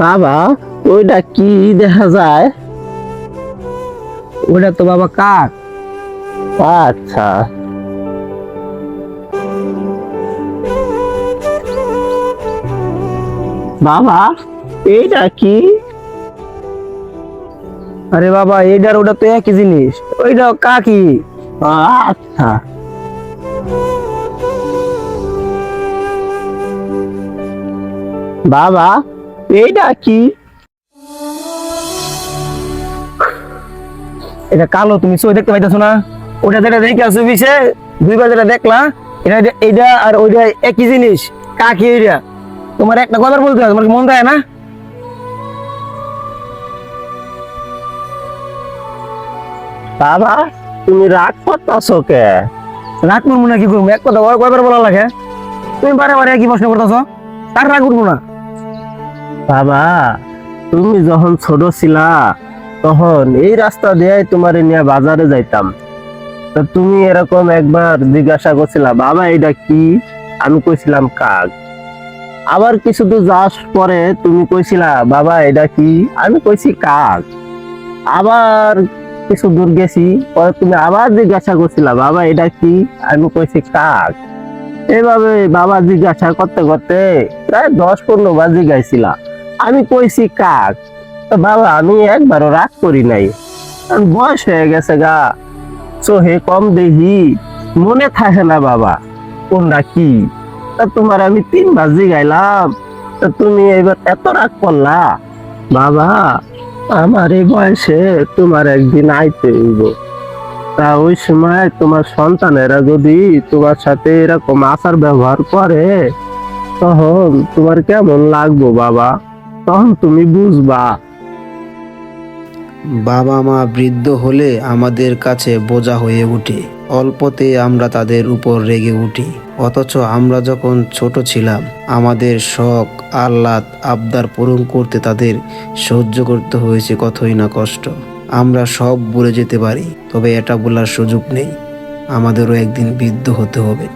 বাবা, ওইটা কি দেখা যায়? ওটা তো বাবা কাক। আচ্ছা। বাবা, এইটা কি? আরে বাবা, এইটার ওটা তো একই জিনিস, ওইটা কাকি। আচ্ছা। বাবা, এইটা কি? এটা কালো, তুমি চোখ দেখতে পাইতেছো না? ওটা যেটা দেখে আসো পিছে, দুইবার যেটা দেখলা, এটা এইটা আর ওইটা একই জিনিস, কাকি ওইটা। তোমার একটা কথা বলতে হবে, তোমার কি মন দেয় না? বাবা, তুমি রাগ করতেছো কে? রাগ করবো না, কি করবো? এক কথা কয়বার বলা লাগে? তুমি বারে বারে একই প্রশ্ন করতেছো, তার রাগ করবো না। বাবা, তুমি যখন ছোট ছিলা তখন এই রাস্তা দিয়ে তোমার নিয়ে বাজারে যাইতাম। তো তুমি এরকম একবার জিজ্ঞাসা করছিলা, বাবা এটা কি? আমি কইছিলাম কাক। আবার কিছু দূর যাস পরে তুমি কইছিলা, বাবা এটা কি? আমি কইছি কাক। আবার কিছু দূর গেছি, পরে তুমি আবার জিজ্ঞাসা করছিলা, বাবা এটা কি? আমি কইছি কাক। এইভাবে বাবা জিজ্ঞাসা করতে করতে প্রায় 10-15 বার জিজ্ঞাসিলা, আমি কইছি কাক। তো বাবা, আমি একবারও রাগ করি নাই, কারণ বয়স হয়ে গেছে গা, চোহে কম দেখি, মনে থাকে না বাবা কোনটা কি। তা তোমার আমি 3 বার জিগাইলাম, তা তুমি এবার এত রাগ করলা? বাবা, আমার এই বয়সে তোমার একদিন আইতে হইব। তা ওই সময় তোমার সন্তানেরা যদি তোমার সাথে এরকম আচার ব্যবহার করে, তখন তোমার কেমন লাগবো বাবা? তখন তুমি বুঝবা। বাবা মা বৃদ্ধ হলে আমাদের কাছে বোঝা হয়ে উঠে, অল্পতে আমরা তাদের উপর রেগে উঠি। অথচ আমরা যখন ছোট ছিলাম, আমাদের শখ আহ্লাদ আবদার পূরণ করতে তাদের সহ্য করতে হয়েছে কতই না কষ্ট। আমরা সব ভুলে যেতে পারি, তবে এটা বলার সুযোগ নেই আমাদেরও একদিন বৃদ্ধ হতে হবে।